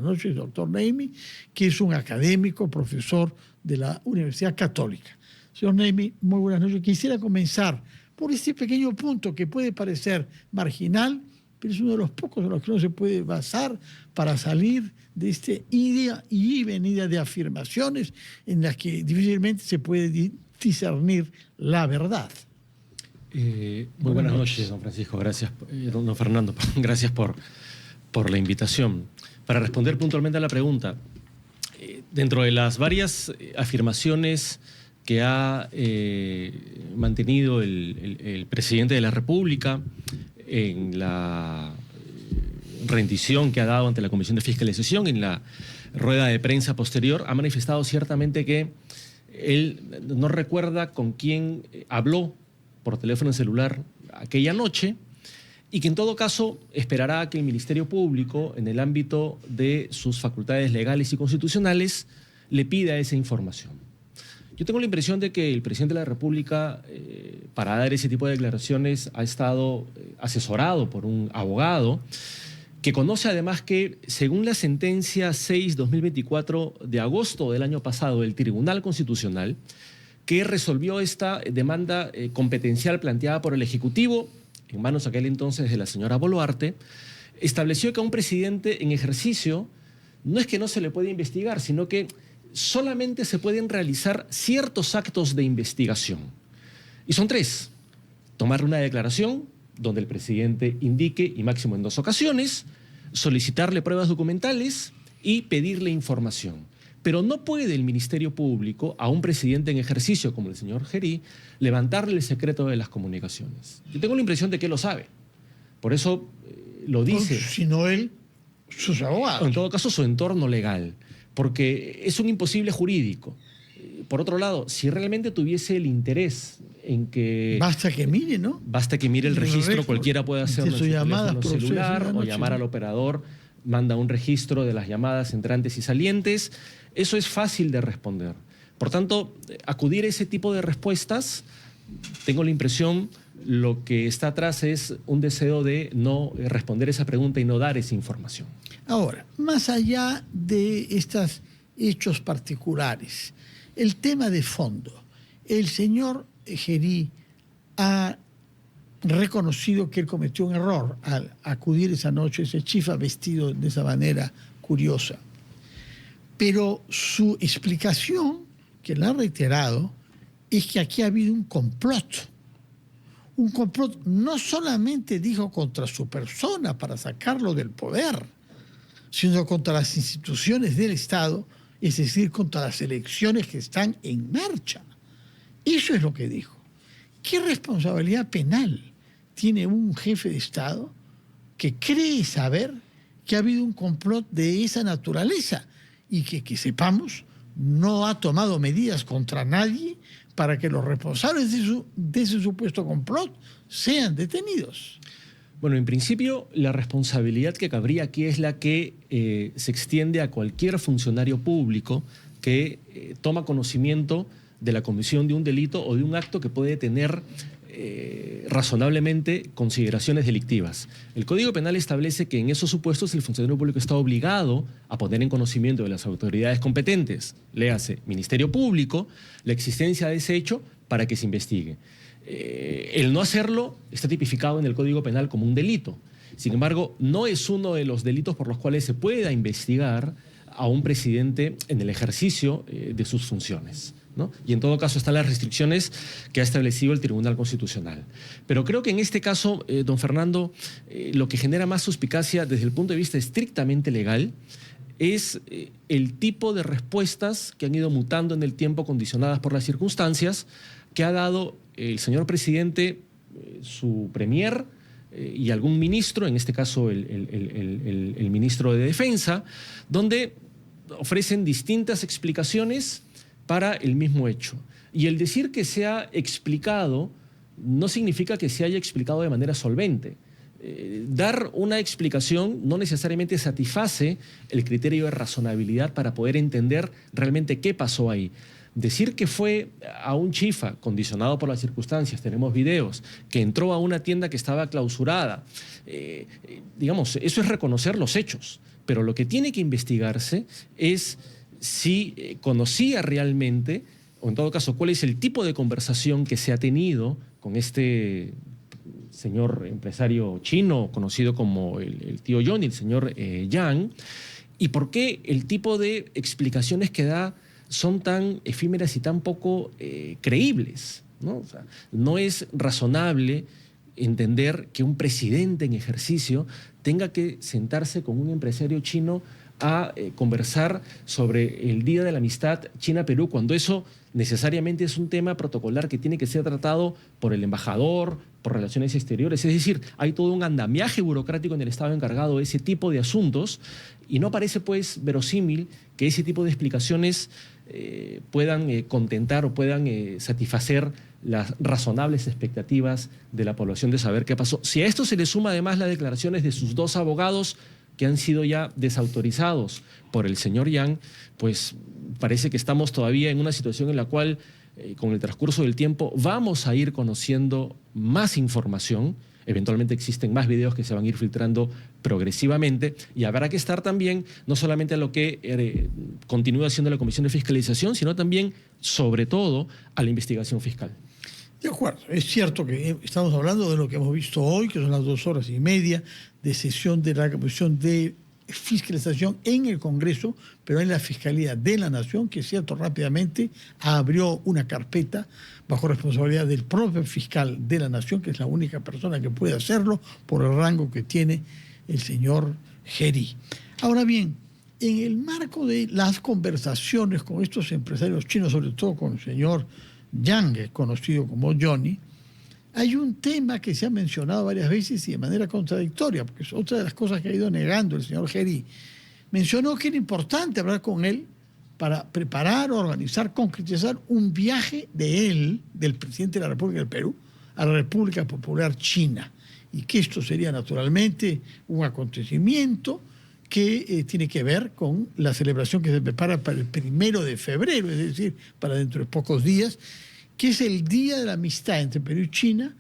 noches, doctor Naimi, que es un académico, profesor de la Universidad Católica. Señor Naimi, muy buenas noches. Quisiera comenzar por este pequeño punto que puede parecer marginal, pero es uno de los pocos en los que uno se puede basar para salir de este ida y venida de afirmaciones en las que difícilmente se puede discernir la verdad. Muy buenas noches, don Francisco. Gracias, don Fernando. Gracias por la invitación. Para responder puntualmente a la pregunta, dentro de las varias afirmaciones que ha mantenido el presidente de la República en la rendición que ha dado ante la Comisión de Fiscalización, en la rueda de prensa posterior, ha manifestado ciertamente que él no recuerda con quién habló por teléfono celular aquella noche y que en todo caso esperará que el Ministerio Público, en el ámbito de sus facultades legales y constitucionales, le pida esa información. Yo tengo la impresión de que el presidente de la República, para dar ese tipo de declaraciones, ha estado asesorado por un abogado que conoce además que, según la sentencia 6/2024 de agosto del año pasado del Tribunal Constitucional, que resolvió esta demanda competencial planteada por el Ejecutivo, en manos aquel entonces de la señora Boluarte, estableció que a un presidente en ejercicio no es que no se le puede investigar, sino que solamente se pueden realizar ciertos actos de investigación. Y son tres: tomar una declaración donde el presidente indique, y máximo en 2 ocasiones, solicitarle pruebas documentales y pedirle información. Pero no puede el Ministerio Público a un presidente en ejercicio como el señor Gerí levantarle el secreto de las comunicaciones. Yo tengo la impresión de que él lo sabe. Por eso lo dice. Si no él, sus abogados. O en todo caso, su entorno legal. Porque es un imposible jurídico. Por otro lado, si realmente tuviese el interés en que... Basta que mire, ¿no? Basta que mire el registro, cualquiera puede hacerlo en su teléfono celular o llamar al operador, manda un registro de las llamadas entrantes y salientes. Eso es fácil de responder. Por tanto, acudir a ese tipo de respuestas, tengo la impresión, lo que está atrás es un deseo de no responder esa pregunta y no dar esa información. Ahora, más allá de estos hechos particulares, el tema de fondo, el señor Gerí ha reconocido que él cometió un error al acudir esa noche, ese chifa vestido de esa manera curiosa. Pero su explicación, que la ha reiterado, es que aquí ha habido un complot. Un complot no solamente, dijo, contra su persona para sacarlo del poder, sino contra las instituciones del Estado, es decir, contra las elecciones que están en marcha. Eso es lo que dijo. ¿Qué responsabilidad penal tiene un jefe de Estado que cree saber que ha habido un complot de esa naturaleza y que sepamos, no ha tomado medidas contra nadie para que los responsables de ese supuesto complot sean detenidos? Bueno, en principio, la responsabilidad que cabría aquí es la que se extiende a cualquier funcionario público que toma conocimiento de la comisión de un delito o de un acto que puede tener razonablemente consideraciones delictivas. El Código Penal establece que en esos supuestos el funcionario público está obligado a poner en conocimiento de las autoridades competentes, léase Ministerio Público, la existencia de ese hecho para que se investigue. El no hacerlo está tipificado en el Código Penal como un delito. Sin embargo, no es uno de los delitos por los cuales se pueda investigar a un presidente en el ejercicio de sus funciones, ¿no? Y en todo caso están las restricciones que ha establecido el Tribunal Constitucional. Pero creo que en este caso, don Fernando, lo que genera más suspicacia desde el punto de vista estrictamente legal es el tipo de respuestas que han ido mutando en el tiempo, condicionadas por las circunstancias, que ha dado el señor presidente, su premier y algún ministro, en este caso el ministro de Defensa, donde ofrecen distintas explicaciones para el mismo hecho. Y el decir que se ha explicado no significa que se haya explicado de manera solvente. Dar una explicación no necesariamente satisface el criterio de razonabilidad para poder entender realmente qué pasó ahí. Decir que fue a un chifa condicionado por las circunstancias, tenemos videos, que entró a una tienda que estaba clausurada, digamos, eso es reconocer los hechos. pero lo que tiene que investigarse es si conocía realmente, o en todo caso, cuál es el tipo de conversación que se ha tenido con este señor empresario chino, conocido como el tío Johnny, el señor Yang, y por qué el tipo de explicaciones que da son tan efímeras y tan poco creíbles, ¿no? O sea, no es razonable entender que un presidente en ejercicio tenga que sentarse con un empresario chino a conversar sobre el Día de la Amistad China-Perú, cuando eso necesariamente es un tema protocolar que tiene que ser tratado por el embajador, por Relaciones Exteriores. Es decir, hay todo un andamiaje burocrático en el Estado encargado de ese tipo de asuntos y no parece pues verosímil que ese tipo de explicaciones puedan contentar o puedan satisfacer las razonables expectativas de la población de saber qué pasó. Si a esto se le suma además las declaraciones de sus dos abogados que han sido ya desautorizados por el señor Yang, pues parece que estamos todavía en una situación en la cual, con el transcurso del tiempo, vamos a ir conociendo más información. Eventualmente existen más videos que se van a ir filtrando progresivamente y habrá que estar también no solamente a lo que continúa haciendo la Comisión de Fiscalización, sino también, sobre todo, a la investigación fiscal. De acuerdo, es cierto que estamos hablando de lo que hemos visto hoy, que son las 2 horas y media de sesión de la Comisión de Fiscalización en el Congreso, pero en la Fiscalía de la Nación, que es cierto, rápidamente abrió una carpeta bajo responsabilidad del propio fiscal de la Nación, que es la única persona que puede hacerlo por el rango que tiene el señor Geri. Ahora bien, en el marco de las conversaciones con estos empresarios chinos, sobre todo con el señor Yang, conocido como Johnny, hay un tema que se ha mencionado varias veces y de manera contradictoria, porque es otra de las cosas que ha ido negando el señor Geri. Mencionó que era importante hablar con él para preparar, organizar, concretizar un viaje de él, del presidente de la República del Perú, a la República Popular China, y que esto sería naturalmente un acontecimiento que tiene que ver con la celebración que se prepara para el 1 de febrero, es decir, para dentro de pocos días, que es el Día de la Amistad entre Perú y China,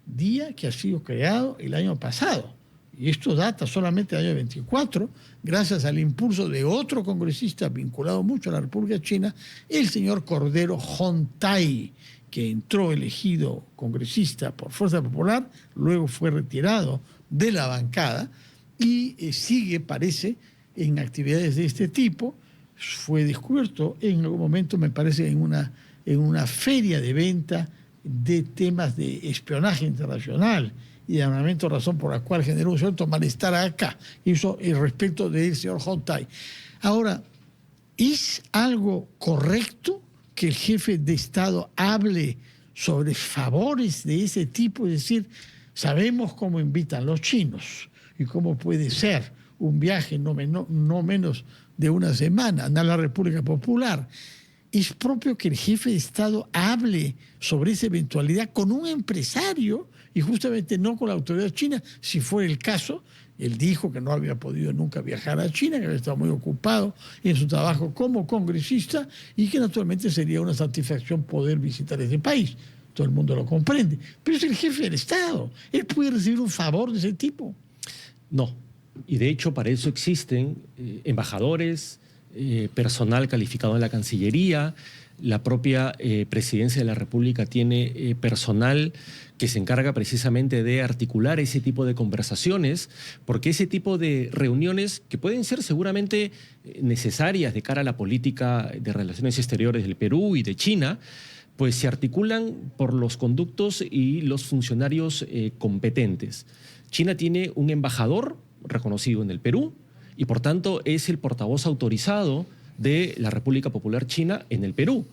día que ha sido creado el año pasado. Y esto data solamente del año 24, gracias al impulso de otro congresista vinculado mucho a la República China, el señor Cordero Hontai, que entró elegido congresista por Fuerza Popular, luego fue retirado de la bancada, y sigue, parece, en actividades de este tipo. Fue descubierto en algún momento, me parece, en una feria de venta de temas de espionaje internacional y de armamento, razón por la cual generó un cierto malestar acá. Eso es respecto del señor Hontai. Ahora, ¿es algo correcto que el jefe de Estado hable sobre favores de ese tipo? Es decir, sabemos cómo invitan los chinos y cómo puede ser un viaje no menos de una semana a la República Popular. Es propio que el jefe de Estado hable sobre esa eventualidad con un empresario y justamente no con la autoridad china. Si fuera el caso, él dijo que no había podido nunca viajar a China, que había estado muy ocupado en su trabajo como congresista y que naturalmente sería una satisfacción poder visitar ese país. Todo el mundo lo comprende. Pero es el jefe del Estado. Él puede recibir un favor de ese tipo. No, y de hecho para eso existen embajadores, personal calificado en la Cancillería, la propia Presidencia de la República tiene personal que se encarga precisamente de articular ese tipo de conversaciones, porque ese tipo de reuniones, que pueden ser seguramente necesarias de cara a la política de relaciones exteriores del Perú y de China, pues se articulan por los conductos y los funcionarios competentes. China tiene un embajador reconocido en el Perú y por tanto es el portavoz autorizado de la República Popular China en el Perú.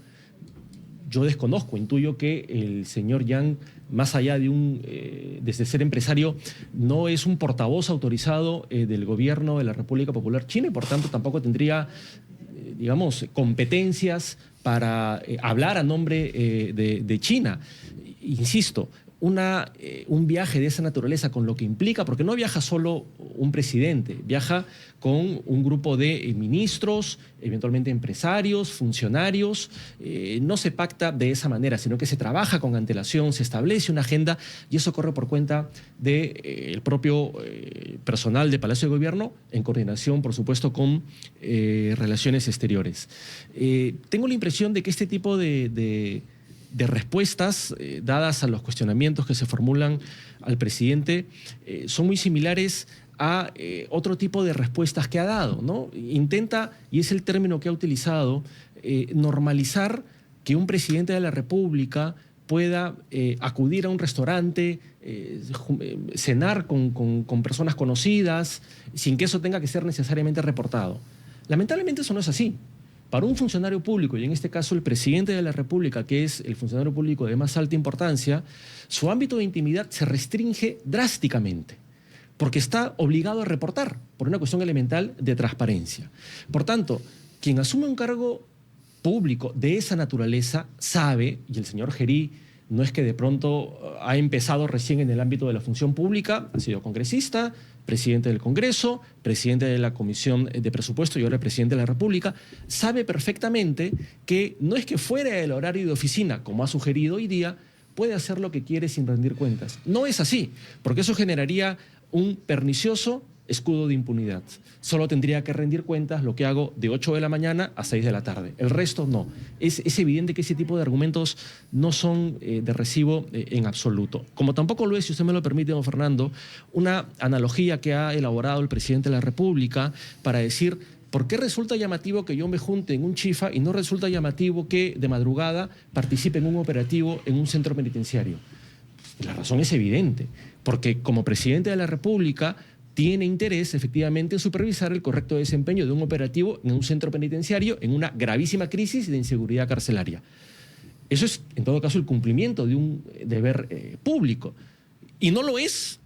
Yo desconozco, intuyo que el señor Yang, más allá de ser empresario, no es un portavoz autorizado del gobierno de la República Popular China y por tanto tampoco tendría, digamos, competencias para hablar a nombre de China. Insisto, un viaje de esa naturaleza, con lo que implica, porque no viaja solo un presidente, viaja con un grupo de ministros, eventualmente empresarios, funcionarios. No se pacta de esa manera, sino que se trabaja con antelación, se establece una agenda y eso corre por cuenta del propio personal de Palacio de Gobierno, en coordinación, por supuesto, con Relaciones Exteriores. Tengo la impresión de que este tipo de respuestas dadas a los cuestionamientos que se formulan al presidente son muy similares a otro tipo de respuestas que ha dado, ¿no? Intenta, y es el término que ha utilizado, normalizar que un presidente de la República pueda acudir a un restaurante, cenar con personas conocidas, sin que eso tenga que ser necesariamente reportado. Lamentablemente eso no es así. Para un funcionario público, y en este caso el presidente de la República, que es el funcionario público de más alta importancia, su ámbito de intimidad se restringe drásticamente, porque está obligado a reportar por una cuestión elemental de transparencia. Por tanto, quien asume un cargo público de esa naturaleza sabe, y el señor Gerí no es que de pronto ha empezado recién en el ámbito de la función pública, ha sido congresista, presidente del Congreso, presidente de la Comisión de Presupuesto y ahora presidente de la República, sabe perfectamente que no es que fuera del horario de oficina, como ha sugerido hoy día, puede hacer lo que quiere sin rendir cuentas. No es así, porque eso generaría un pernicioso escudo de impunidad. Solo tendría que rendir cuentas lo que hago de 8 de la mañana a 6 de la tarde. El resto no. Es evidente que ese tipo de argumentos no son de recibo en absoluto. Como tampoco lo es, si usted me lo permite, don Fernando, una analogía que ha elaborado el presidente de la República para decir ¿por qué resulta llamativo que yo me junte en un chifa y no resulta llamativo que de madrugada participe en un operativo en un centro penitenciario? La razón es evidente, porque como presidente de la República tiene interés efectivamente en supervisar el correcto desempeño de un operativo en un centro penitenciario en una gravísima crisis de inseguridad carcelaria. Eso es, en todo caso, el cumplimiento de un deber público. Y no lo es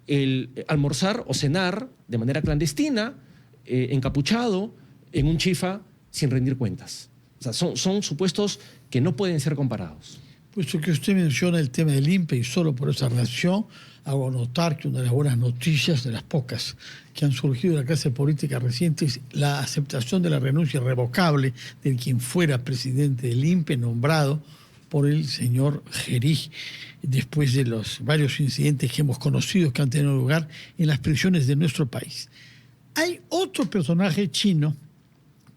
el almorzar o cenar de manera clandestina, encapuchado, en un chifa sin rendir cuentas. O sea, son supuestos que no pueden ser comparados. Puesto que usted menciona el tema del INPE y solo por esa relación hago notar que una de las buenas noticias, de las pocas que han surgido de la clase política reciente, es la aceptación de la renuncia irrevocable de quien fuera presidente del INPE, nombrado por el señor Gerí, después de los varios incidentes que hemos conocido que han tenido lugar en las prisiones de nuestro país. Hay otro personaje chino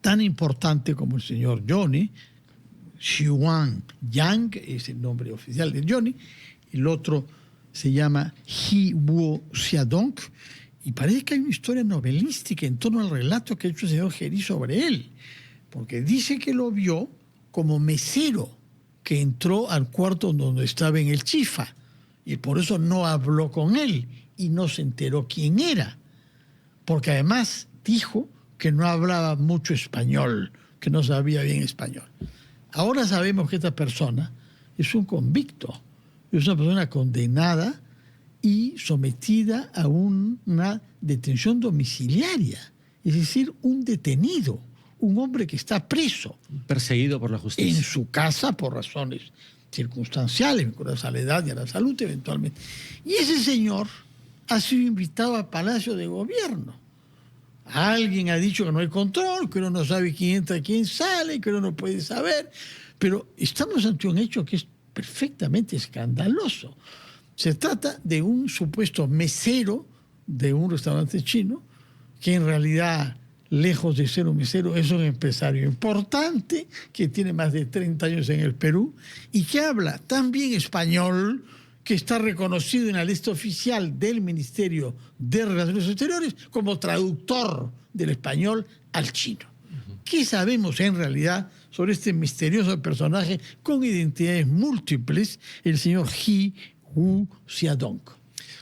tan importante como el señor Johnny, Xiuan Yang, es el nombre oficial de Johnny, el otro se llama He Wu Xiaodong, y parece que hay una historia novelística en torno al relato que ha hecho el señor Gerí sobre él, porque dice que lo vio como mesero que entró al cuarto donde estaba en el chifa, y por eso no habló con él y no se enteró quién era, porque además dijo que no hablaba mucho español, que no sabía bien español. Ahora sabemos que esta persona es un convicto, es una persona condenada y sometida a una detención domiciliaria, es decir, un detenido, un hombre que está preso. Perseguido por la justicia. En su casa por razones circunstanciales, vinculadas a la edad y a la salud eventualmente. Y ese señor ha sido invitado a Palacio de Gobierno. Alguien ha dicho que no hay control, que uno no sabe quién entra, quién sale, que uno no puede saber. Pero estamos ante un hecho que es perfectamente escandaloso. Se trata de un supuesto mesero de un restaurante chino, que en realidad, lejos de ser un mesero, es un empresario importante, que tiene más de 30 años en el Perú, y que habla tan bien español que está reconocido en la lista oficial del Ministerio de Relaciones Exteriores como traductor del español al chino. ¿Qué sabemos en realidad sobre este misterioso personaje con identidades múltiples, el señor He Wu Xiaodong?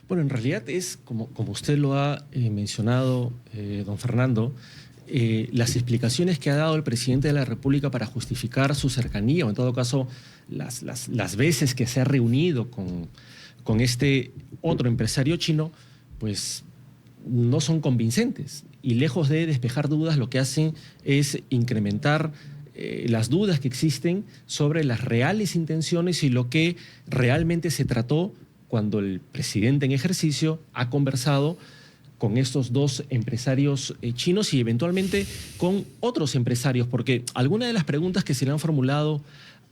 Bueno, en realidad es, como usted lo ha mencionado, don Fernando, las explicaciones que ha dado el presidente de la República para justificar su cercanía, o en todo caso las veces que se ha reunido con este otro empresario chino, pues no son convincentes. Y lejos de despejar dudas, lo que hacen es incrementar las dudas que existen sobre las reales intenciones y lo que realmente se trató cuando el presidente en ejercicio ha conversado con estos dos empresarios chinos y eventualmente con otros empresarios, porque algunas de las preguntas que se le han formulado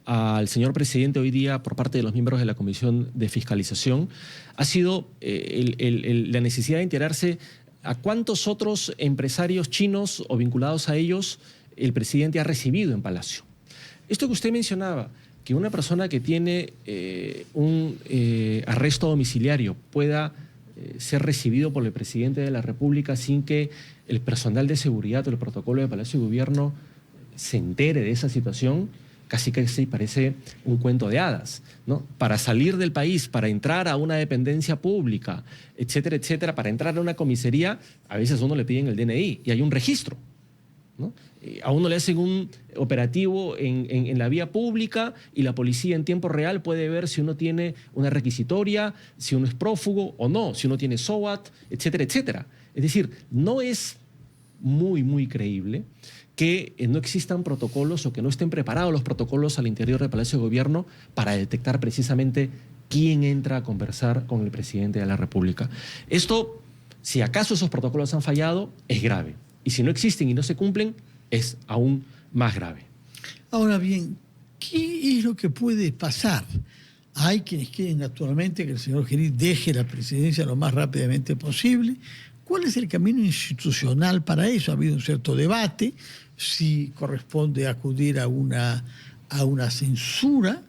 al señor presidente hoy día por parte de los miembros de la Comisión de Fiscalización ha sido la necesidad de enterarse a cuántos otros empresarios chinos o vinculados a ellos el presidente ha recibido en Palacio. Esto que usted mencionaba, que una persona que tiene un arresto domiciliario pueda ser recibido por el presidente de la República sin que el personal de seguridad o el protocolo de Palacio de Gobierno se entere de esa situación, casi parece un cuento de hadas, ¿no? Para salir del país, para entrar a una dependencia pública, etcétera, etcétera, para entrar a una comisaría, a veces a uno le piden el DNI y hay un registro, ¿no? A uno le hacen un operativo en la vía pública y la policía en tiempo real puede ver si uno tiene una requisitoria, si uno es prófugo o no, si uno tiene SOAT, etcétera, etcétera. Es decir, no es muy creíble que no existan protocolos o que no estén preparados los protocolos al interior del Palacio de Gobierno para detectar precisamente quién entra a conversar con el presidente de la República. Esto, si acaso esos protocolos han fallado, es grave. Y si no existen y no se cumplen, es aún más grave. Ahora bien, ¿qué es lo que puede pasar? Hay quienes quieren naturalmente que el señor Gerí deje la presidencia lo más rápidamente posible. ¿Cuál es el camino institucional para eso? Ha habido un cierto debate, si corresponde acudir a una censura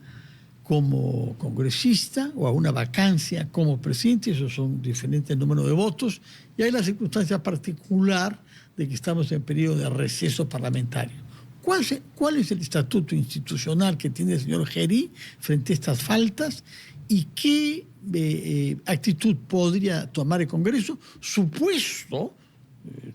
como congresista o a una vacancia como presidente, esos son diferentes números de votos, y hay la circunstancia particular de que estamos en periodo de receso parlamentario. ¿Cuál es el estatuto institucional que tiene el señor Gerí frente a estas faltas y qué actitud podría tomar el Congreso, supuesto,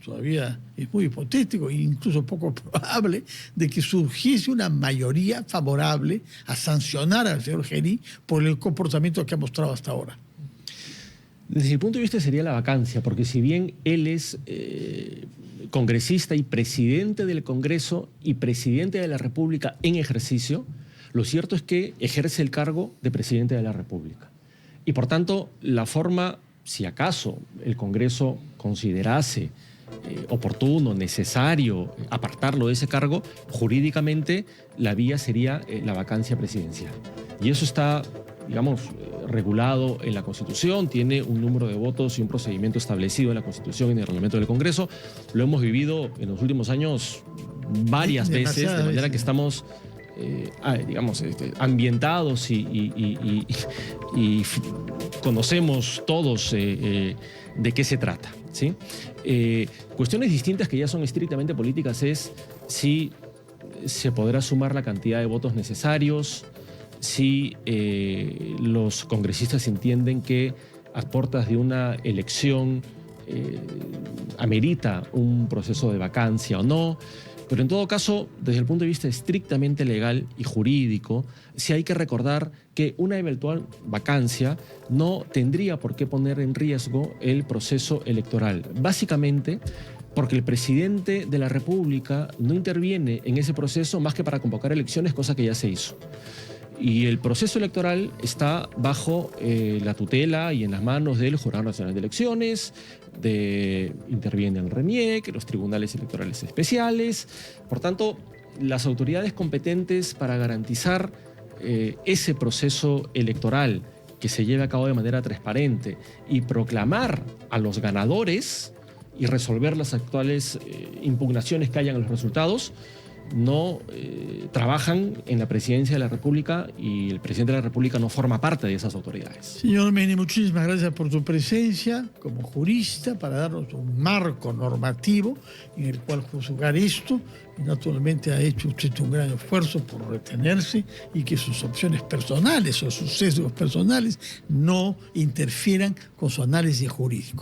todavía es muy hipotético e incluso poco probable, de que surgiese una mayoría favorable a sancionar al señor Gerí por el comportamiento que ha mostrado hasta ahora? Desde mi punto de vista sería la vacancia, porque si bien él es congresista y presidente del Congreso y presidente de la República en ejercicio, lo cierto es que ejerce el cargo de presidente de la República. Y por tanto, la forma, si acaso el Congreso considerase oportuno, necesario apartarlo de ese cargo, jurídicamente la vía sería la vacancia presidencial. Y eso está, digamos, regulado en la Constitución, tiene un número de votos y un procedimiento establecido en la Constitución y en el reglamento del Congreso. Lo hemos vivido en los últimos años varias veces, de manera que estamos digamos, ambientados y conocemos todos de qué se trata, ¿sí? Cuestiones distintas que ya son estrictamente políticas es si se podrá sumar la cantidad de votos necesarios, si los congresistas entienden que a puertas de una elección amerita un proceso de vacancia o no. Pero en todo caso, desde el punto de vista estrictamente legal y jurídico, sí hay que recordar que una eventual vacancia no tendría por qué poner en riesgo el proceso electoral. Básicamente porque el presidente de la República no interviene en ese proceso más que para convocar elecciones, cosa que ya se hizo. Y el proceso electoral está bajo la tutela y en las manos del Jurado Nacional de Elecciones, interviene el RENIEC, los tribunales electorales especiales. Por tanto, las autoridades competentes para garantizar ese proceso electoral que se lleve a cabo de manera transparente y proclamar a los ganadores y resolver las actuales impugnaciones que hayan en los resultados, no trabajan en la presidencia de la República y el presidente de la República no forma parte de esas autoridades. Señor Meni, muchísimas gracias por su presencia como jurista para darnos un marco normativo en el cual juzgar esto. Y naturalmente ha hecho usted un gran esfuerzo por retenerse y que sus opciones personales o sus sesgos personales no interfieran con su análisis jurídico.